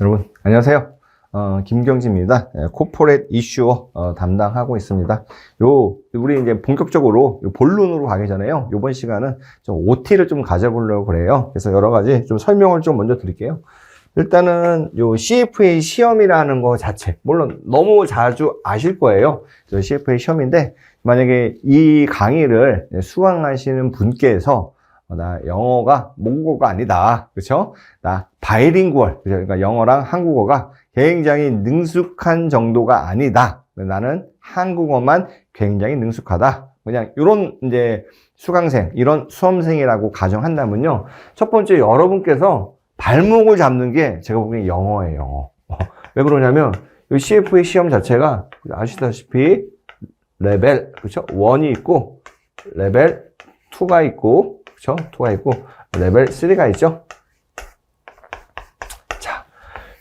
여러분 안녕하세요. 김경진입니다. 코퍼레이트 이슈 담당하고 있습니다. 우리 이제 본격적으로 본론으로 가기 전에요. 이번 시간은 좀 OT를 좀 가져보려고 그래요. 그래서 여러 가지 좀 설명을 좀 먼저 드릴게요. 일단은 요 CFA 시험이라는 거 자체, 물론 너무 자주 아실 거예요. CFA 시험인데, 만약에 이 강의를 수강하시는 분께서 나 영어가 모국어가 아니다. 그렇죠? 나 바이링구얼. 그러니까 영어랑 한국어가 굉장히 능숙한 정도가 아니다. 나는 한국어만 굉장히 능숙하다. 그냥 이런 이제 수강생, 이런 수험생이라고 가정한다면요. 첫 번째 여러분께서 발목을 잡는 게 제가 보기엔 영어예요, 영어. 왜 그러냐면 이 CFA 시험 자체가 아시다시피 레벨, 그렇죠? 1이 있고 레벨 2가 있고, 그렇죠? 2가 있고 레벨 3가 있죠. 자,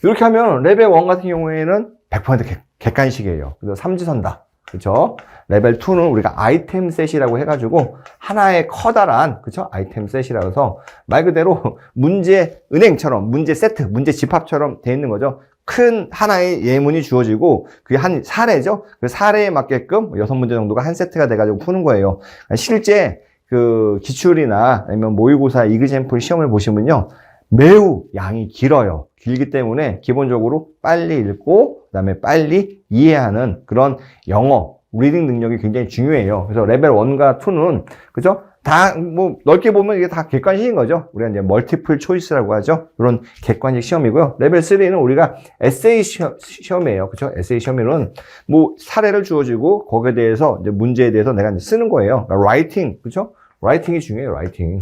이렇게 하면 레벨 1 같은 경우에는 100% 객관식이에요. 그래서 삼지선다. 그렇죠? 레벨 2는 우리가 아이템 셋이라고 해가지고 하나의 커다란, 그렇죠? 아이템 셋이라고 해서 말 그대로 문제 은행처럼 문제 세트, 문제 집합처럼 돼 있는 거죠. 큰 하나의 예문이 주어지고 그게 한 사례죠. 그 사례에 맞게끔 6문제 정도가 한 세트가 돼가지고 푸는 거예요. 실제 그 기출이나 아니면 모의고사 이그젬플 시험을 보시면요. 매우 양이 길어요. 길기 때문에 기본적으로 빨리 읽고 그다음에 빨리 이해하는 그런 영어 리딩 능력이 굉장히 중요해요. 그래서 레벨 1과 2는 그죠? 다 뭐 넓게 보면 이게 다 객관식인 거죠. 우리가 이제 멀티플 초이스라고 하죠. 그런 객관식 시험이고요. 레벨 3는 우리가 에세이 시험이에요. 그렇죠? 에세이 시험에는 뭐 사례를 주어지고 거기에 대해서 이제 문제에 대해서 내가 이제 쓰는 거예요. 그러니까 라이팅, 그렇죠? 라이팅이 중요해요. 라이팅.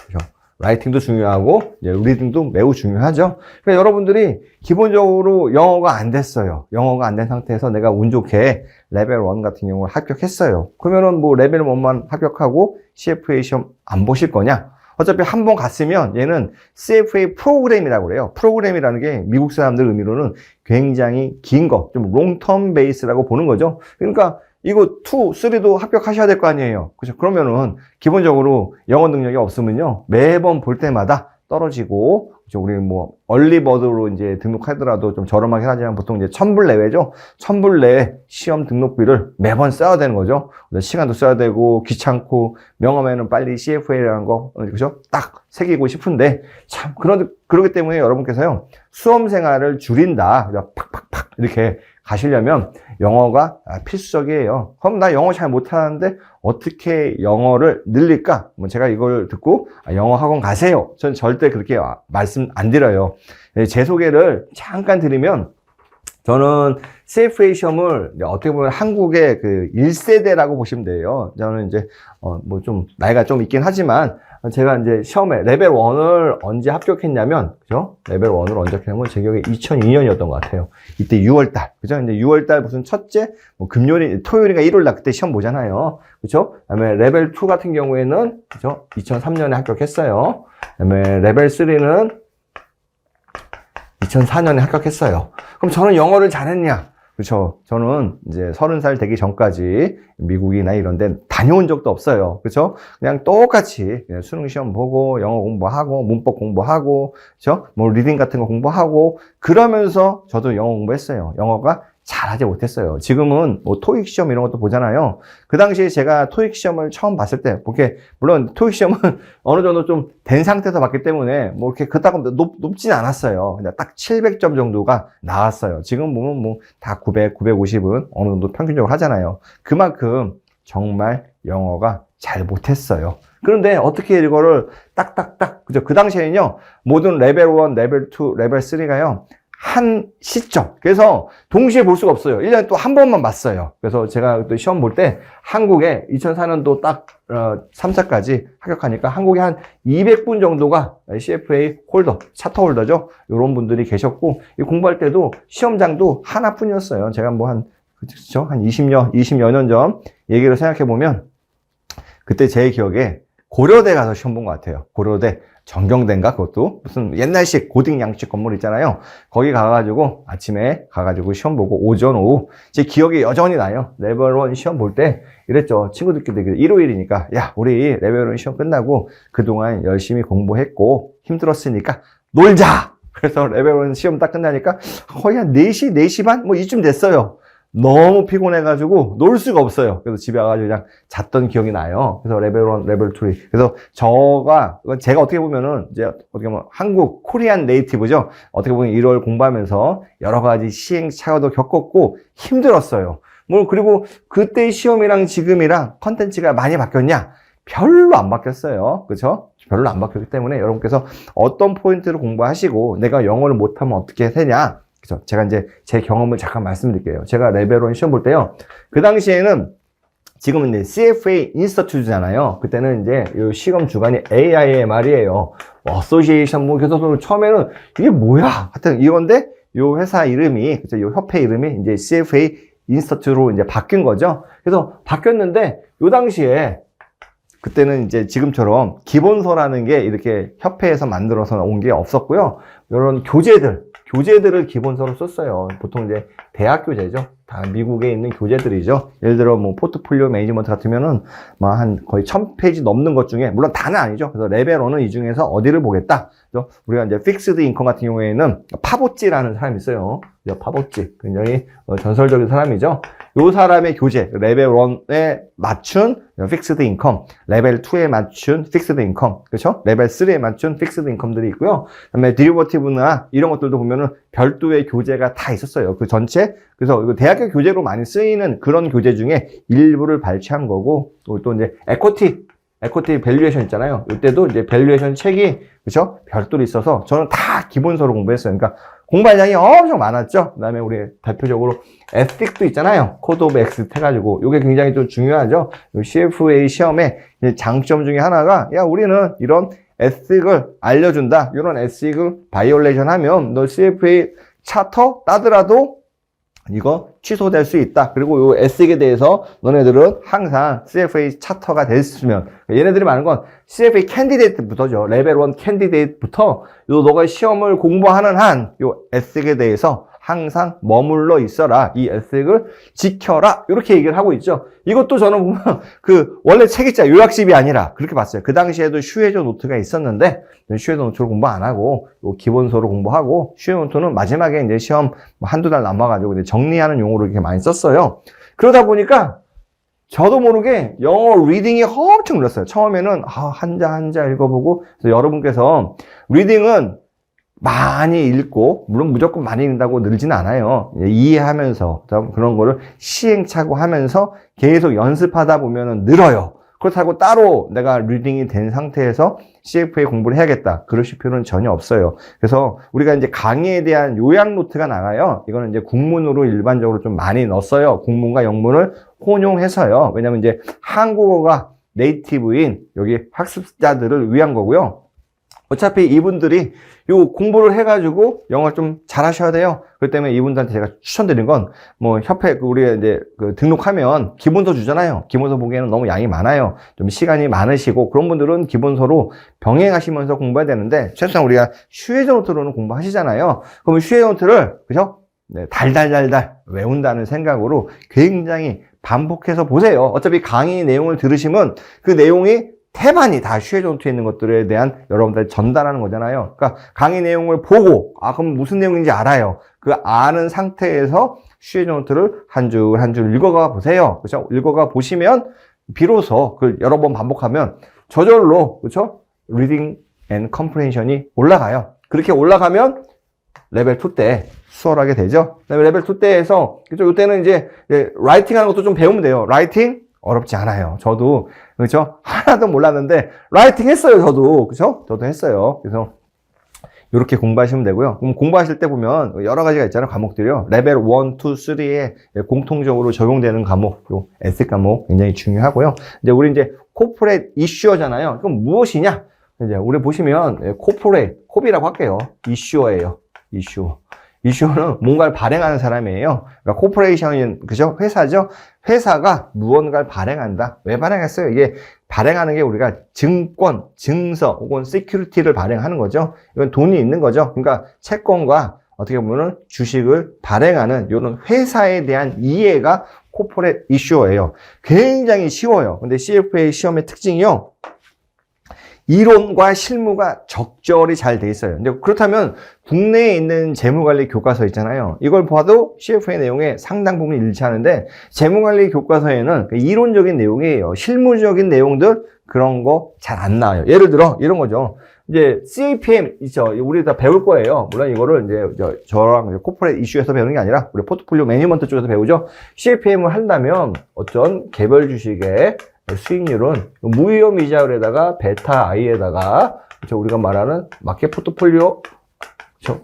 그렇죠? 라이팅도 중요하고 이제 리딩도 매우 중요하죠. 그러니까 여러분들이 기본적으로 영어가 안 됐어요. 영어가 안 된 상태에서 내가 운 좋게 레벨 1 같은 경우를 합격했어요. 그러면은 뭐 레벨 1만 합격하고 CFA 시험 안 보실 거냐? 어차피 한 번 갔으면 얘는 CFA 프로그램이라고 그래요. 프로그램이라는 게 미국 사람들 의미로는 굉장히 긴 거, 좀 롱텀 베이스라고 보는 거죠. 그러니까 이거 2, 3도 합격하셔야 될 거 아니에요. 그죠? 그러면은 기본적으로 영어 능력이 없으면요. 매번 볼 때마다 떨어지고, 그죠? 우리 뭐 얼리버드로 이제 등록하더라도 좀 저렴하긴 하지만 보통 이제 1,000불 내외죠. 1,000불 내에 시험 등록비를 매번 써야 되는 거죠. 시간도 써야 되고 귀찮고 명함에는 빨리 CFA라는 거, 그죠? 딱 새기고 싶은데 참 그러기 때문에 여러분께서요. 수험 생활을 줄인다. 팍팍팍 이렇게 가시려면 영어가 필수적이에요. 그럼 나 영어 잘 못하는데 어떻게 영어를 늘릴까? 뭐 제가 이걸 듣고 영어 학원 가세요. 전 절대 그렇게 말씀 안 드려요. 제 소개를 잠깐 드리면 저는 CFA 시험을 어떻게 보면 한국의 그 1세대라고 보시면 돼요. 저는 이제 뭐 좀 나이가 좀 있긴 하지만 제가 이제 시험에 레벨 1을 언제 합격했냐면, 그죠? 레벨 1을 언제 합격했냐면 제 기억에 2002년이었던 것 같아요. 이때 6월달, 그죠? 이제 6월달 무슨 첫째, 뭐 금요일, 토요일인가 일요일날 그때 시험 보잖아요. 그죠? 그다음에 레벨 2 같은 경우에는, 그죠? 2003년에 합격했어요. 그다음에 레벨 3는 2004년에 합격했어요. 그럼 저는 영어를 잘했냐? 그렇죠. 저는 이제 30살 되기 전까지 미국이나 이런 데 다녀온 적도 없어요. 그렇죠? 그냥 똑같이 그냥 수능 시험 보고 영어 공부하고 문법 공부하고 그렇죠? 뭐 리딩 같은 거 공부하고 그러면서 저도 영어 공부했어요. 영어가 잘하지 못했어요. 지금은 뭐 토익 시험 이런 것도 보잖아요. 그 당시에 제가 토익 시험을 처음 봤을 때, 물론 토익 시험은 어느 정도 좀 된 상태에서 봤기 때문에 뭐 이렇게 그렇다고 높진 않았어요. 그냥 딱 700점 정도가 나왔어요. 지금 보면 뭐 다 900, 950은 어느 정도 평균적으로 하잖아요. 그만큼 정말 영어가 잘 못했어요. 그런데 어떻게 이거를 딱딱딱, 그죠? 그 당시에는요, 모든 레벨 1, 레벨 2, 레벨 3가요, 한 시점. 그래서 동시에 볼 수가 없어요. 1년에 또 한 번만 봤어요. 그래서 제가 또 시험 볼 때 한국에 2004년도 딱 3차까지 합격하니까 한국에 한 200분 정도가 CFA 홀더, 차터 홀더죠. 이런 분들이 계셨고 공부할 때도 시험장도 하나뿐이었어요. 제가 뭐 한 20여 년 전 얘기를 생각해 보면 그때 제 기억에 고려대 가서 시험 본 것 같아요. 고려대 정경대인가 그것도 무슨 옛날식 고딩 양식 건물 있잖아요. 거기 가가지고 아침에 가가지고 시험 보고 오전 오후 제 기억이 여전히 나요. 레벨 1 시험 볼 때 이랬죠. 친구들끼리 일요일이니까 야 우리 레벨 1 시험 끝나고 그동안 열심히 공부했고 힘들었으니까 놀자. 그래서 레벨 1 시험 딱 끝나니까 거의 한 4시, 4시 반? 뭐 이쯤 됐어요. 너무 피곤해가지고 놀 수가 없어요. 그래서 집에 와가지고 그냥 잤던 기억이 나요. 그래서 레벨 1, 레벨 2. 그래서 제가 어떻게 보면은 이제 어떻게 보면 한국 코리안 네이티브죠. 어떻게 보면 1월 공부하면서 여러 가지 시행착오도 겪었고 힘들었어요. 뭐 그리고 그때 시험이랑 지금이랑 컨텐츠가 많이 바뀌었냐? 별로 안 바뀌었어요. 그렇죠? 별로 안 바뀌었기 때문에 여러분께서 어떤 포인트를 공부하시고 내가 영어를 못하면 어떻게 되냐? 그죠? 제가 이제 제 경험을 잠깐 말씀드릴게요. 제가 레벨 1 시험 볼 때요. 그 당시에는 지금은 이제 CFA 인스티튜트잖아요. 그때는 이제 이 시험 주관이 AIMR이에요. 어소시에이션 뭐 그래서 처음에는 이게 뭐야? 하여튼 이건데 요 회사 이름이 그죠? 요 협회 이름이 이제 CFA 인스티튜트로 이제 바뀐 거죠. 그래서 바뀌었는데 요 당시에 그때는 이제 지금처럼 기본서라는 게 이렇게 협회에서 만들어서 온 게 없었고요. 이런 교재들을 기본서로 썼어요. 보통 이제 대학 교재죠. 다 미국에 있는 교재들이죠. 예를 들어 뭐 포트폴리오 매니지먼트 같으면은 뭐 한 거의 1000페이지 넘는 것 중에 물론 다는 아니죠. 그래서 레벨 1은 이 중에서 어디를 보겠다. 그래서 우리가 이제 픽스드 인컴 같은 경우에는 파보찌라는 사람이 있어요. 파보찌 굉장히 전설적인 사람이죠. 이 사람의 교재 레벨 1에 맞춘 픽스드 인컴, 레벨 2에 맞춘 픽스드 인컴, 그렇죠? 레벨 3에 맞춘 픽스드 인컴들이 있고요. 그다음에 디리버티브나 이런 것들도 보면은 별도의 교재가 다 있었어요. 그 전체. 그래서 이거 대학교 교재로 많이 쓰이는 그런 교재 중에 일부를 발췌한 거고, 또 이제 에코티 밸류에이션 있잖아요. 이때도 이제 밸류에이션 책이 그렇죠? 별도로 있어서 저는 다 기본서로 공부했어요. 그러니까 공부할 양이 엄청 많았죠. 그다음에 우리 대표적으로 에틱도 있잖아요. 코드 오브 엑스 해가지고 이게 굉장히 좀 중요하죠. CFA 시험의 장점 중에 하나가 우리는 이런 에틱을 알려준다. 이런 에틱을 바이올레이션 하면 너 CFA 차터 따더라도 이거 취소될 수 있다. 그리고 이 에틱에 대해서 너네들은 항상 CFA 차터가 됐으면 얘네들이 말하는 건 CFA 캔디데이트부터죠. 레벨 1 캔디데이트부터 너가 시험을 공부하는 한 이 에틱에 대해서 항상 머물러 있어라. 이 에틱을 지켜라. 이렇게 얘기를 하고 있죠. 이것도 저는 보면 원래 책이자 요약집이 아니라 그렇게 봤어요. 그 당시에도 슈에저 노트가 있었는데 슈에저 노트를 공부 안 하고 기본서로 공부하고 슈에저 노트는 마지막에 이제 시험 한두 달 남아가지고 정리하는 용어로 이렇게 많이 썼어요. 그러다 보니까 저도 모르게 영어 리딩이 엄청 늘었어요. 처음에는 한 자 읽어보고 그래서 여러분께서 리딩은 많이 읽고 물론 무조건 많이 읽는다고 늘지는 않아요. 이해하면서 그런 거를 시행착오하면서 계속 연습하다 보면은 늘어요. 그렇다고 따로 내가 리딩이 된 상태에서 CFA 공부를 해야겠다. 그러실 필요는 전혀 없어요. 그래서 우리가 이제 강의에 대한 요약 노트가 나가요. 이거는 이제 국문으로 일반적으로 좀 많이 넣었어요. 국문과 영문을 혼용해서요. 왜냐면 이제 한국어가 네이티브인 여기 학습자들을 위한 거고요. 어차피 이분들이 요 공부를 해가지고 영어를 좀 잘하셔야 돼요. 그렇기 때문에 이분들한테 제가 추천드린 건 뭐 협회 우리가 이제 등록하면 기본서 주잖아요. 기본서 보기에는 너무 양이 많아요. 좀 시간이 많으시고 그런 분들은 기본서로 병행하시면서 공부해야 되는데 최소한 우리가 슈에저 노트로는 공부하시잖아요. 그러면 슈에저 노트를 그죠? 네, 달달달달 외운다는 생각으로 굉장히 반복해서 보세요. 어차피 강의 내용을 들으시면 그 내용이 태반이 다 슈에저 노트에 있는 것들에 대한 여러분들 전달하는 거잖아요. 그러니까 강의 내용을 보고 그럼 무슨 내용인지 알아요. 그 아는 상태에서 슈에저 노트를 한 줄 읽어가 보세요. 그렇죠? 읽어가 보시면 비로소 그 여러 번 반복하면 저절로 그렇죠? 리딩 앤 컴프레hension이 올라가요. 그렇게 올라가면 레벨 2 때 수월하게 되죠. 그다음에 레벨 2 때에서 그렇죠? 이때는 이제 라이팅 하는 것도 좀 배우면 돼요. 라이팅 어렵지 않아요. 저도 그렇죠? 하나도 몰랐는데 라이팅 했어요. 저도 그렇죠? 저도 했어요. 그래서 이렇게 공부하시면 되고요. 그럼 공부하실 때 보면 여러 가지가 있잖아요. 과목들이요. 레벨 1, 2, 3에 공통적으로 적용되는 과목, 요 에셋 과목 굉장히 중요하고요. 이제 우리 이제 코퍼레이트 이슈어잖아요. 그럼 무엇이냐? 이제 우리 보시면 코비라고 할게요. 이슈어예요. 이슈어는 뭔가를 발행하는 사람이에요. 그러니까 코퍼레이션은 그죠? 회사죠. 회사가 무언가를 발행한다. 왜 발행했어요? 이게 발행하는 게 우리가 증권, 증서 혹은 시큐리티를 발행하는 거죠. 이건 돈이 있는 거죠. 그러니까 채권과 어떻게 보면은 주식을 발행하는 이런 회사에 대한 이해가 코퍼레이트 이슈어예요. 굉장히 쉬워요. 근데 CFA 시험의 특징이요. 이론과 실무가 적절히 잘 돼 있어요. 근데 그렇다면 국내에 있는 재무관리 교과서 있잖아요. 이걸 봐도 CFA 내용에 상당 부분 일치하는데 재무관리 교과서에는 이론적인 내용이에요. 실무적인 내용들 그런 거 잘 안 나와요. 예를 들어 이런 거죠. 이제 CAPM 있죠. 우리 다 배울 거예요. 물론 이거를 이제 저랑 코퍼레이트 이슈에서 배우는 게 아니라 우리 포트폴리오 매니지먼트 쪽에서 배우죠. CAPM을 한다면 어떤 개별 주식의 수익률은 무위험 이자율에다가 베타 I에다가 우리가 말하는 마켓 포트폴리오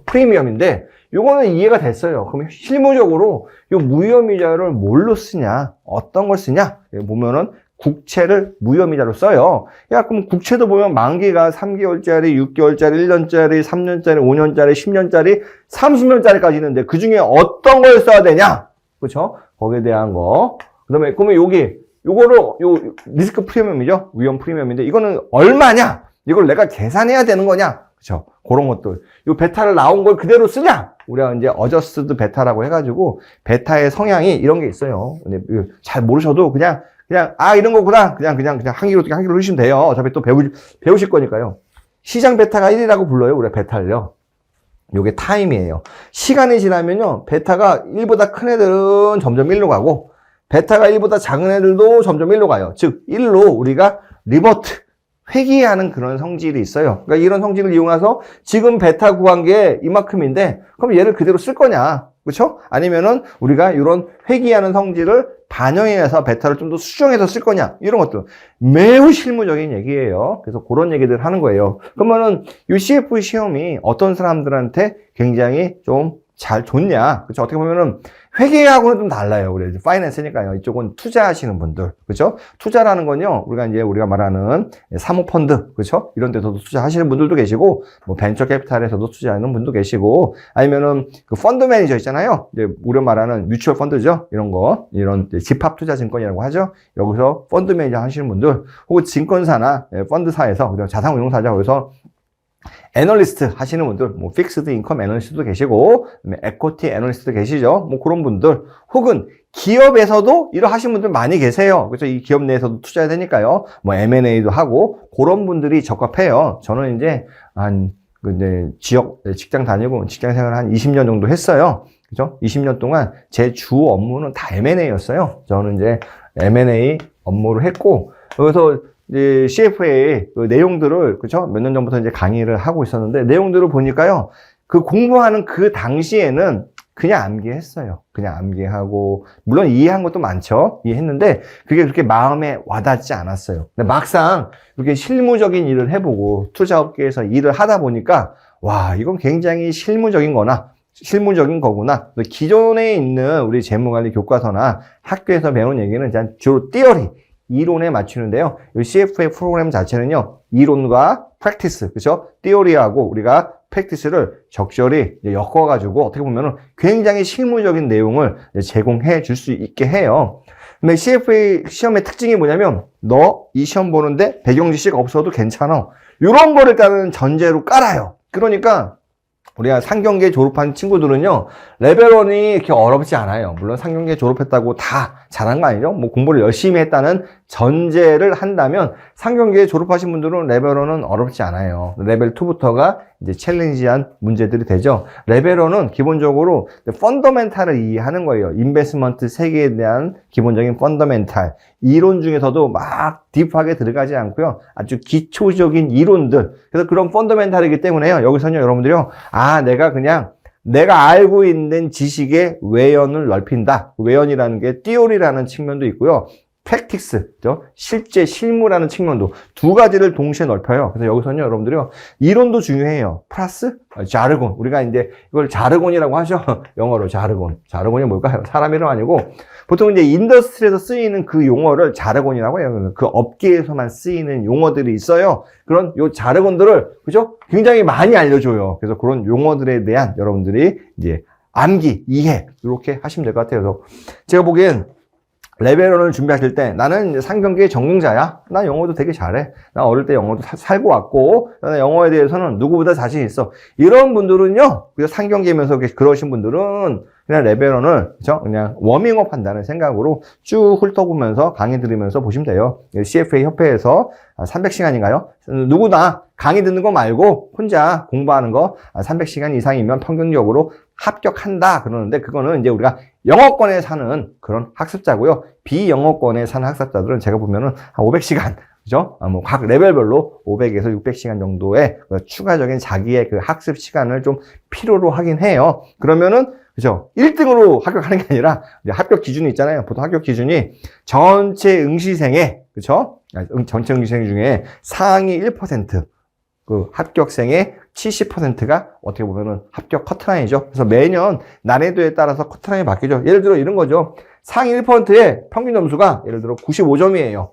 프리미엄인데 요거는 이해가 됐어요. 그럼 실무적으로 요 무위험 이자율을 뭘로 쓰냐? 어떤 걸 쓰냐? 보면은 국채를 무위험이자로 써요. 야, 그럼 국채도 보면 만기가 3개월짜리, 6개월짜리, 1년짜리, 3년짜리, 5년짜리, 10년짜리, 30년짜리까지 있는데 그 중에 어떤 걸 써야 되냐? 그렇죠? 거기에 대한 거. 그다음에 그러면 요거를 요 리스크 프리미엄이죠. 위험 프리미엄인데 이거는 얼마냐? 이걸 내가 계산해야 되는 거냐? 그렇죠? 그런 것들. 요 베타를 나온 걸 그대로 쓰냐? 우리가 이제 어저스드 베타라고 해가지고 베타의 성향이 이런 게 있어요. 근데 잘 모르셔도 그냥 이런 거구나. 그냥 한기로 하시면 돼요. 어차피 또 배우실 거니까요. 시장 베타가 1이라고 불러요. 우리가 베타를요. 요게 타임이에요. 시간이 지나면요. 베타가 1보다 큰 애들은 점점 1로 가고 베타가 1보다 작은 애들도 점점 1로 가요. 즉 1로 우리가 리버트 회귀하는 그런 성질이 있어요. 그러니까 이런 성질을 이용해서 지금 베타 구한 게 이만큼인데 그럼 얘를 그대로 쓸 거냐? 그렇죠? 아니면은 우리가 이런 회귀하는 성질을 반영해서 베타를 좀 더 수정해서 쓸 거냐? 이런 것들 매우 실무적인 얘기예요. 그래서 그런 얘기들 하는 거예요. 그러면은 이 CFA 시험이 어떤 사람들한테 굉장히 좀 잘 좋냐? 그렇죠? 어떻게 보면은 회계하고는 좀 달라요. 우리 파이낸스니까요. 이쪽은 투자하시는 분들, 그렇죠? 투자라는 건요, 우리가 말하는 사모펀드, 그렇죠? 이런 데서도 투자하시는 분들도 계시고, 뭐 벤처 캐피탈에서도 투자하는 분도 계시고, 아니면은 그 펀드 매니저 있잖아요. 이제 우리가 말하는 뮤추얼 펀드죠. 이런 집합 투자 증권이라고 하죠. 여기서 펀드 매니저 하시는 분들, 혹은 증권사나 펀드사에서 자산운용사죠. 거기서 애널리스트 하시는 분들, 뭐 픽스드 인컴 애널리스트도 계시고, 에코티 애널리스트도 계시죠. 뭐 그런 분들, 혹은 기업에서도 일을 하시는 분들 많이 계세요. 그래서 이 기업 내에서도 투자해야 되니까요. 뭐 M&A도 하고 그런 분들이 적합해요. 저는 이제 지역 직장 다니고 직장 생활 한 20년 정도 했어요. 그죠? 20년 동안 제 주 업무는 다 M&A였어요. 저는 이제 M&A 업무를 했고, 그래서 이제 CFA 그 내용들을, 그쵸? 몇 년 전부터 이제 강의를 하고 있었는데, 내용들을 보니까요, 그 공부하는 그 당시에는 그냥 암기했어요. 그냥 암기하고, 물론 이해한 것도 많죠? 이해했는데, 그게 그렇게 마음에 와닿지 않았어요. 근데 막상 이렇게 실무적인 일을 해보고, 투자업계에서 일을 하다 보니까, 와, 이건 굉장히 실무적인 거구나. 기존에 있는 우리 재무관리 교과서나 학교에서 배운 얘기는 주로 티어리, 이론에 맞추는데요. 이 CFA 프로그램 자체는요, 이론과 프랙티스, 그죠? 티어리하고 우리가 프랙티스를 적절히 엮어가지고 어떻게 보면은 굉장히 실무적인 내용을 제공해 줄 수 있게 해요. 근데 CFA 시험의 특징이 뭐냐면, 너 이 시험 보는데 배경 지식 없어도 괜찮아. 이런 거를 일단은 전제로 깔아요. 그러니까, 우리가 상경계 졸업한 친구들은요, 레벨 1이 이렇게 어렵지 않아요. 물론 상경계 졸업했다고 다 잘한 거 아니죠? 뭐 공부를 열심히 했다는 전제를 한다면, 상경계 졸업하신 분들은 레벨 1은 어렵지 않아요. 레벨 2부터가 이제 챌린지한 문제들이 되죠. 레벨 1은 기본적으로 펀더멘탈을 이해하는 거예요. 인베스트먼트 세계에 대한 기본적인 펀더멘탈. 이론 중에서도 막 딥하게 들어가지 않고요. 아주 기초적인 이론들. 그래서 그런 펀더멘탈이기 때문에요. 여기서는요, 여러분들이요. 내가 알고 있는 지식의 외연을 넓힌다. 외연이라는 게 띠오리라는 측면도 있고요. 프랙티스, 실제 실무라는 측면도 두 가지를 동시에 넓혀요. 그래서 여기서는요, 여러분들이요, 이론도 중요해요. 플러스 자르곤. 우리가 이제 이걸 자르곤이라고 하죠. 영어로 자르곤. 자르곤이 뭘까요? 사람 이름 아니고, 보통 이제 인더스트리에서 쓰이는 그 용어를 자르곤이라고 해요. 그 업계에서만 쓰이는 용어들이 있어요. 그런 요 자르곤들을, 그죠? 굉장히 많이 알려줘요. 그래서 그런 용어들에 대한 여러분들이 이제 암기, 이해, 이렇게 하시면 될 것 같아요. 그래서 제가 보기엔 레벨 1을 준비하실 때, 나는 상경계의 전공자야. 나 영어도 되게 잘해. 나 어릴 때 영어도 살고 왔고, 나는 영어에 대해서는 누구보다 자신 있어. 이런 분들은요, 상경계면서 그러신 분들은 그냥 레벨 1을 그죠? 그냥 워밍업 한다는 생각으로 쭉 훑어보면서 강의 들으면서 보시면 돼요. CFA 협회에서 300시간인가요? 누구나 강의 듣는 거 말고 혼자 공부하는 거 300시간 이상이면 평균적으로 합격한다 그러는데, 그거는 이제 우리가 영어권에 사는 그런 학습자고요. 비영어권에 사는 학습자들은 제가 보면은 한 500시간, 그죠? 뭐 각 레벨별로 500에서 600시간 정도의 추가적인 자기의 그 학습 시간을 좀 필요로 하긴 해요. 그러면은 그죠? 1등으로 합격하는 게 아니라 합격 기준이 있잖아요. 보통 합격 기준이 전체 응시생의, 그죠? 전체 응시생 중에 상위 1%, 그 합격생의 70%가 어떻게 보면은 합격 커트라인이죠. 그래서 매년 난이도에 따라서 커트라인이 바뀌죠. 예를 들어 이런 거죠. 상위 1%의 평균 점수가 예를 들어 95점이에요.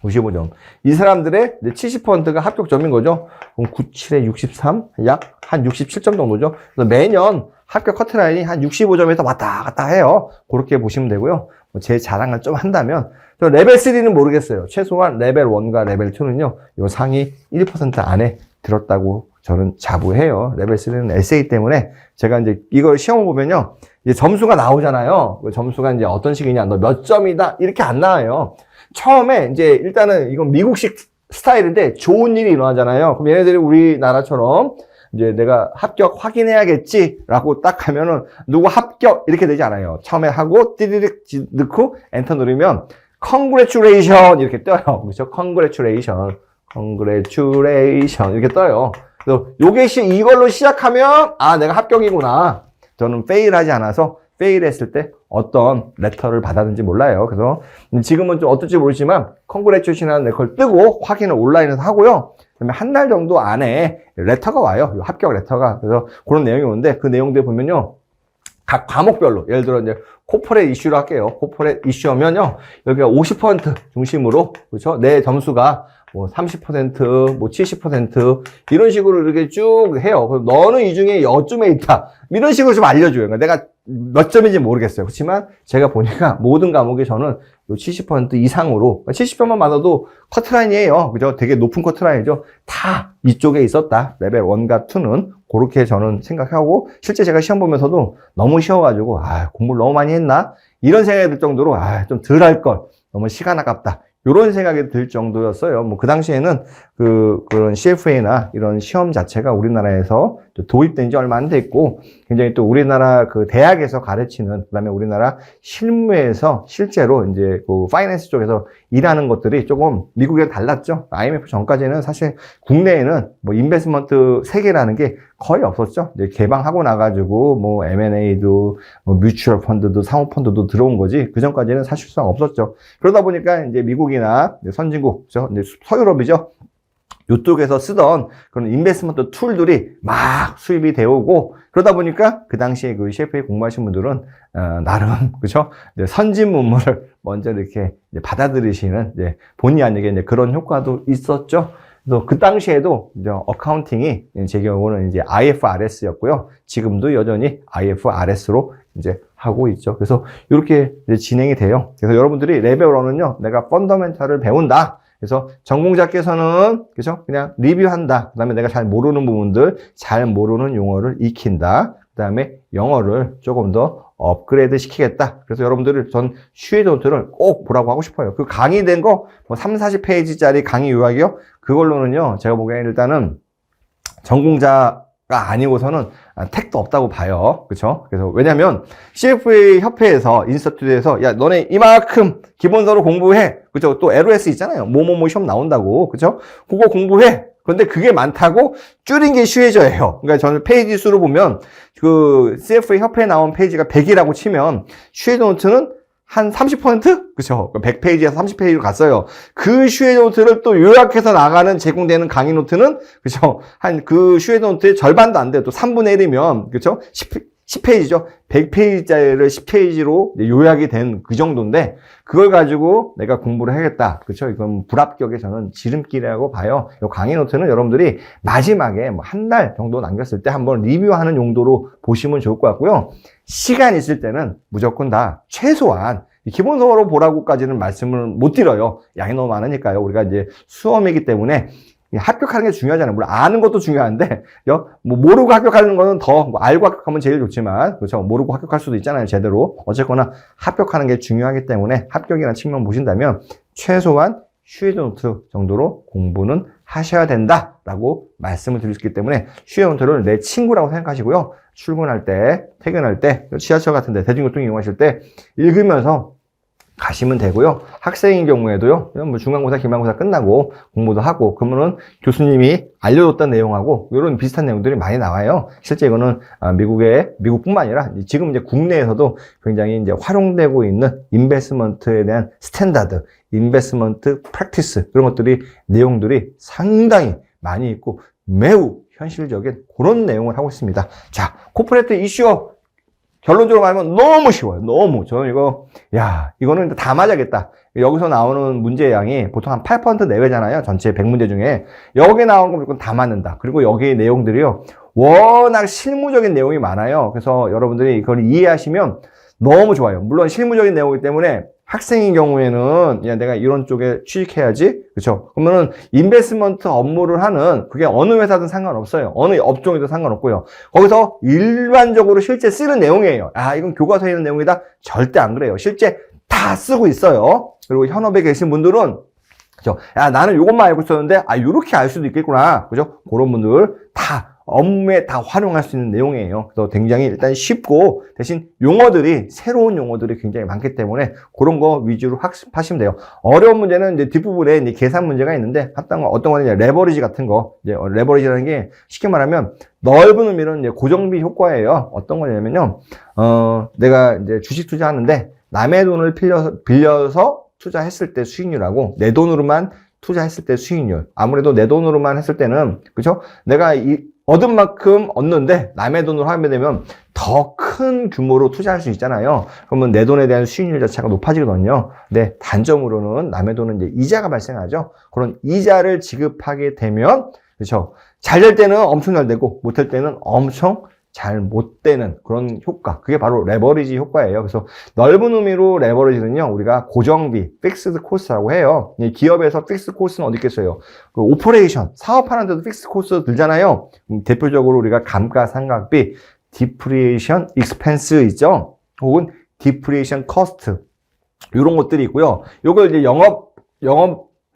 95점. 이 사람들의 70%가 합격점인 거죠. 그럼 97에 63, 약 한 67점 정도죠. 그래서 매년 합격 커트라인이 한 65점에서 왔다 갔다 해요. 그렇게 보시면 되고요. 제 자랑을 좀 한다면, 저 레벨 3는 모르겠어요. 최소한 레벨 1과 레벨 2는요, 요 상위 1% 안에 들었다고 저는 자부해요. 레벨 3는 에세이 때문에 제가 이제 이걸 시험을 보면요, 이제 점수가 나오잖아요. 그 점수가 이제 어떤 식이냐, 너 몇 점이다 이렇게 안 나와요. 처음에 이제 일단은 이건 미국식 스타일인데 좋은 일이 일어나잖아요. 그럼 얘네들이 우리나라처럼 이제 내가 합격 확인해야겠지라고 딱 하면은 누구 합격 이렇게 되지 않아요. 처음에 하고 띠리릭 넣고 엔터 누르면 congratulation 이렇게 떠요. 그렇죠? congratulation 이렇게 떠요. 그래서 요게 이걸로 시작하면 아 내가 합격이구나. 저는 페일하지 않아서 페일했을 때 어떤 레터를 받았는지 몰라요. 그래서 지금은 좀 어떨지 모르지만 congratulations라는 걸 뜨고 확인을 온라인에서 하고요. 그다음에 한 달 정도 안에 레터가 와요. 합격 레터가. 그래서 그런 내용이 오는데 그 내용들 보면요. 각 과목별로 예를 들어 이제 코퍼레이트 이슈로 할게요. 코퍼레이트 이슈하면요. 여기가 50% 중심으로 그렇죠? 내 점수가 뭐 30%, 뭐 70% 이런 식으로 이렇게 쭉 해요. 그럼 너는 이 중에 여쯤에 있다. 이런 식으로 좀 알려줘요. 그러니까 내가 몇 점인지 모르겠어요. 그렇지만 제가 보니까 모든 과목에 저는 요 70% 이상으로 70점만 받아도 커트라인이에요. 그죠? 되게 높은 커트라인이죠. 다 이쪽에 있었다. 레벨 1과 2는 그렇게 저는 생각하고 실제 제가 시험 보면서도 너무 쉬워가지고 공부를 너무 많이 했나? 이런 생각이 들 정도로 좀 덜 할 걸. 너무 시간 아깝다. 이런 생각이 들 정도였어요. 뭐 그 당시에는 그런 CFA나 이런 시험 자체가 우리나라에서 도입된 지 얼마 안 됐고 굉장히 또 우리나라 그 대학에서 가르치는 그다음에 우리나라 실무에서 실제로 이제 그 파이낸스 쪽에서 일하는 것들이 조금 미국이랑 달랐죠. IMF 전까지는 사실 국내에는 뭐 인베스트먼트 세계라는 게 거의 없었죠. 이제 개방하고 나가지고 뭐 M&A도 뭐 뮤추얼 펀드도 사모펀드도 들어온 거지 그 전까지는 사실상 없었죠. 그러다 보니까 이제 미국이나 선진국, 그렇죠? 이제 서유럽이죠. 이쪽에서 쓰던 그런 인베스트먼트 툴들이 막 수입이 되어 오고 그러다 보니까 그 당시에 그 CFA 공부하신 분들은 나름 그죠 선진 문물을 먼저 이렇게 이제 받아들이시는 이제 본의 아니게 이제 그런 효과도 있었죠. 그래서 그 당시에도 이제 어카운팅이 제 경우는 이제 IFRS였고요. 지금도 여전히 IFRS로 이제 하고 있죠. 그래서 이렇게 이제 진행이 돼요. 그래서 여러분들이 레벨 1은요, 내가 펀더멘탈을 배운다. 그래서 전공자께서는 그죠? 그냥 리뷰한다. 그다음에 내가 잘 모르는 부분들, 잘 모르는 용어를 익힌다. 그다음에 영어를 조금 더 업그레이드 시키겠다. 그래서 여러분들을 전 슈에드 노트를 꼭 보라고 하고 싶어요. 그 강의된 거 뭐 30-40페이지짜리 강의 요약이요. 그걸로는요. 제가 보기에는 일단은 전공자가 아니고서는 택도 없다고 봐요. 그렇죠? 그래서 왜냐면 CFA 협회에서 인스티튜트에서 야 너네 이만큼 기본서로 공부해. 그죠? 또 LOS 있잖아요. 뭐뭐뭐 시험 나온다고. 그죠? 그거 공부해. 그런데 그게 많다고 줄인 게 슈에저예요. 그러니까 저는 페이지 수로 보면 그 CFA 협회에 나온 페이지가 100이라고 치면 슈에저 노트는 한 30%? 그쵸? 100페이지에서 30페이지로 갔어요. 그 슈에저 노트를 또 요약해서 나가는 제공되는 강의 노트는, 그쵸? 한 그 슈에저 노트의 절반도 안 돼요. 또 3분의 1이면, 그쵸? 10페이지죠. 100페이지짜리를 10페이지로 요약이 된 그 정도인데, 그걸 가지고 내가 공부를 해야겠다. 그쵸? 이건 불합격의 저는 지름길이라고 봐요. 이 강의 노트는 여러분들이 마지막에 뭐 한 달 정도 남겼을 때 한번 리뷰하는 용도로 보시면 좋을 것 같고요. 시간 있을 때는 무조건 다 최소한 기본적으로 보라고까지는 말씀을 못 드려요. 양이 너무 많으니까요. 우리가 이제 수험이기 때문에 합격하는 게 중요하잖아요. 물론 아는 것도 중요한데, 뭐 모르고 합격하는 거는 뭐 알고 합격하면 제일 좋지만, 그렇죠. 모르고 합격할 수도 있잖아요. 제대로. 어쨌거나 합격하는 게 중요하기 때문에 합격이라는 측면 보신다면 최소한 슈에노트 정도로 공부는 하셔야 된다라고 말씀을 드렸기 때문에 슈에노트를 내 친구라고 생각하시고요. 출근할 때, 퇴근할 때, 지하철 같은 데 대중교통 이용하실 때 읽으면서 가시면 되고요. 학생인 경우에도요, 뭐 중간고사, 기말고사 끝나고 공부도 하고, 그러면은 교수님이 알려줬던 내용하고, 이런 비슷한 내용들이 많이 나와요. 실제 이거는 미국뿐만 아니라 지금 이제 국내에서도 굉장히 이제 활용되고 있는 인베스트먼트에 대한 스탠다드, 인베스트먼트 프랙티스, 그런 것들이, 내용들이 상당히 많이 있고, 매우 현실적인 그런 내용을 하고 있습니다. 자, 코퍼레이트 이슈 결론적으로 말하면 너무 쉬워요. 너무. 저는 이거는 다 맞아야겠다. 여기서 나오는 문제의 양이 보통 한 8% 내외잖아요. 전체 100문제 중에. 여기 나오는 거 무조건 다 맞는다. 그리고 여기 내용들이요. 워낙 실무적인 내용이 많아요. 그래서 여러분들이 이걸 이해하시면 너무 좋아요. 물론 실무적인 내용이기 때문에 학생인 경우에는 내가 이런 쪽에 취직해야지. 그렇죠? 그러면은 인베스트먼트 업무를 하는 그게 어느 회사든 상관없어요. 어느 업종이든 상관없고요. 거기서 일반적으로 실제 쓰는 내용이에요. 이건 교과서에 있는 내용이다. 절대 안 그래요. 실제 다 쓰고 있어요. 그리고 현업에 계신 분들은 그죠? 나는 이것만 알고 있었는데 이렇게 알 수도 있겠구나. 그죠? 그런 분들 다 업무에 다 활용할 수 있는 내용이에요. 그래서 굉장히 일단 쉽고 대신 새로운 용어들이 굉장히 많기 때문에 그런 거 위주로 학습하시면 돼요. 어려운 문제는 이제 뒷부분에 이제 계산 문제가 있는데 어떤 거는 레버리지 같은 거, 레버리지라는 게 쉽게 말하면 넓은 의미로는 이제 고정비 효과예요. 어떤 거냐면요. 내가 이제 주식 투자하는데 남의 돈을 빌려서 투자했을 때 수익률하고 내 돈으로만 투자했을 때 수익률. 아무래도 내 돈으로만 했을 때는, 그죠? 내가 얻은 만큼 얻는데 남의 돈으로 하게 되면 더 큰 규모로 투자할 수 있잖아요. 그러면 내 돈에 대한 수익률 자체가 높아지거든요. 근데 단점으로는 남의 돈은 이제 이자가 발생하죠. 그런 이자를 지급하게 되면, 그렇죠? 잘 될 때는 엄청 잘 되고 못 될 때는 엄청 잘 못 되는 그런 효과. 그게 바로 레버리지 효과예요. 그래서 넓은 의미로 레버리지는요, 우리가 고정비, 픽스드 코스트라고 해요. 기업에서 픽스드 코스트는 어디 있겠어요? 그 오퍼레이션, 사업하는데도 픽스드 코스트 들잖아요. 대표적으로 우리가 감가상각비, 디프리에이션 익스펜스 있죠? 혹은 디프리에이션 커스트. 이런 것들이 있고요. 요걸 이제 영업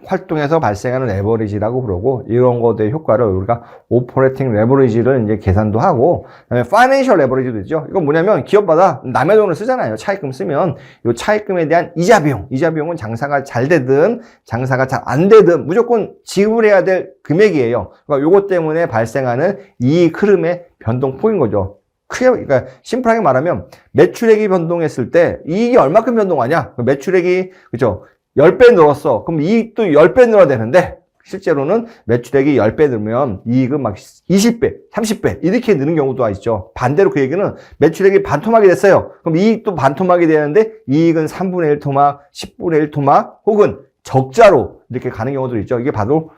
활동에서 발생하는 레버리지라고 그러고, 이런 것들의 효과를 우리가 오퍼레이팅 레버리지를 이제 계산도 하고, 그다음에 파이낸셜 레버리지도 있죠. 이건 뭐냐면 기업마다 남의 돈을 쓰잖아요. 차입금 쓰면 이 차입금에 대한 이자 비용은 장사가 잘 되든 장사가 잘 안 되든 무조건 지불해야 될 금액이에요. 그러니까 요것 때문에 발생하는 이익 흐름의 변동폭인 거죠. 그러니까 심플하게 말하면 매출액이 변동했을 때 이익이 얼마큼 변동하냐? 매출액이 그죠? 10배 늘었어. 그럼 이익도 10배 늘어야 되는데 실제로는 매출액이 10배 늘면 이익은 막 20배, 30배 이렇게 느는 경우도 있죠. 반대로 그 얘기는 매출액이 반토막이 됐어요. 그럼 이익도 반토막이 되는데 이익은 3분의 1 토막, 10분의 1 토막 혹은 적자로 이렇게 가는 경우도 있죠. 이게 바로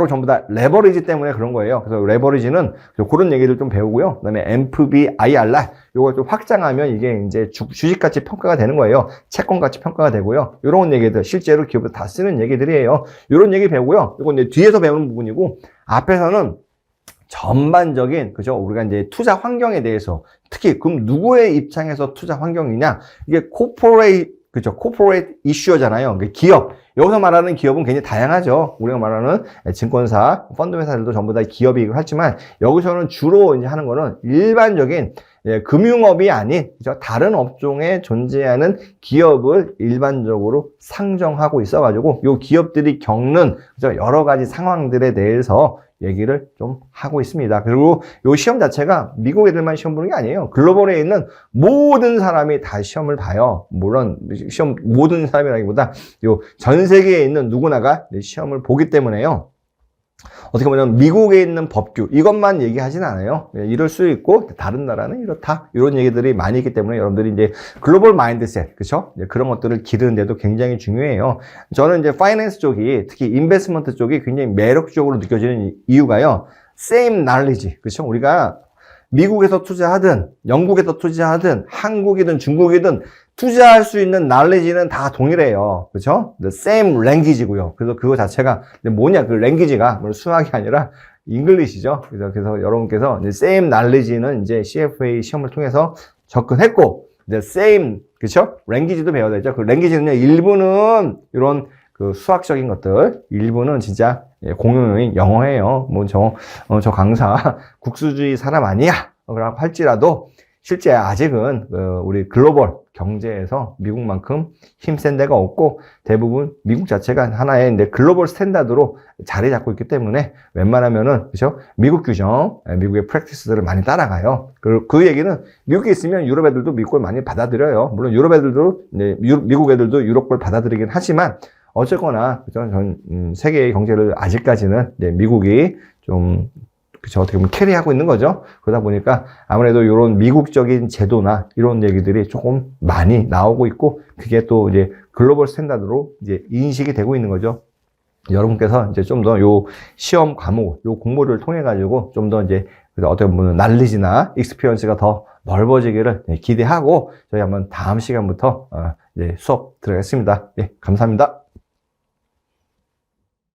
전부 다 레버리지 때문에 그런 거예요. 그래서 레버리지는 그런 얘기를 좀 배우고요. 그 다음에 MPV, IRR 요걸 좀 확장하면 이게 이제 주식가치 평가가 되는 거예요. 채권가치 평가가 되고요. 이런 얘기들 실제로 기업에서 다 쓰는 얘기들이에요. 이런 얘기 배우고요. 이건 이제 뒤에서 배우는 부분이고 앞에서는 전반적인 그죠? 우리가 이제 투자 환경에 대해서 특히 그럼 누구의 입장에서 투자 환경이냐? 이게 코퍼레이트 이슈잖아요. 기업. 여기서 말하는 기업은 굉장히 다양하죠. 우리가 말하는 증권사, 펀드 회사들도 전부 다 기업이기도 하지만 여기서는 주로 이제 하는 거는 일반적인 금융업이 아닌 그죠? 다른 업종에 존재하는 기업을 일반적으로 상정하고 있어가지고 이 기업들이 겪는 그죠? 여러 가지 상황들에 대해서 얘기를 좀 하고 있습니다. 그리고 이 시험 자체가 미국 애들만 시험 보는 게 아니에요. 글로벌에 있는 모든 사람이 다 시험을 봐요. 물론 시험 모든 사람이라기보다 전 세계에 있는 누구나가 시험을 보기 때문에요. 어떻게 보면 미국에 있는 법규 이것만 얘기하진 않아요. 이럴 수 있고 다른 나라는 이렇다 이런 얘기들이 많이 있기 때문에 여러분들이 이제 글로벌 마인드셋 그렇죠? 그런 것들을 기르는데도 굉장히 중요해요. 저는 이제 파이낸스 쪽이 특히 인베스트먼트 쪽이 굉장히 매력적으로 느껴지는 이유가요. same knowledge 그렇죠? 우리가 미국에서 투자하든 영국에서 투자하든 한국이든 중국이든 투자할 수 있는 knowledge는 다 동일해요. 그렇죠? The same language고요. 그래서 그거 자체가 뭐냐? 그 language가 물론 수학이 아니라 잉글리시죠. 그래서 여러분께서 이제 same knowledge는 이제 CFA 시험을 통해서 접근했고, the same, 그렇죠? language도 배워야 되죠. 그 language는요, 일부는 이런 그 수학적인 것들, 일부는 진짜 공용어인 영어예요. 뭐 저 강사 국수주의 사람 아니야. 그라고 할지라도 실제 아직은 우리 글로벌 경제에서 미국만큼 힘센 데가 없고 대부분 미국 자체가 하나의 글로벌 스탠다드로 자리 잡고 있기 때문에 웬만하면은 그렇죠? 미국 규정, 미국의 프랙티스들을 많이 따라가요. 그 얘기는 미국에 있으면 유럽 애들도 미국 걸 많이 받아들여요. 물론 유럽 애들도 미국 애들도 유럽 걸 받아들이긴 하지만 어쨌거나 그죠? 전 세계의 경제를 아직까지는 미국이 좀 그쵸, 어떻게 보면 캐리하고 있는 거죠. 그러다 보니까 아무래도 이런 미국적인 제도나 이런 얘기들이 조금 많이 나오고 있고, 그게 또 이제 글로벌 스탠다드로 이제 인식이 되고 있는 거죠. 여러분께서 이제 좀 더 요 시험 과목, 요 공부를 통해 가지고 좀 더 이제 어떻게 보면 날리지나 익스피리언스가 더 넓어지기를 기대하고 저희 한번 다음 시간부터 이제 수업 들어가겠습니다. 예, 감사합니다.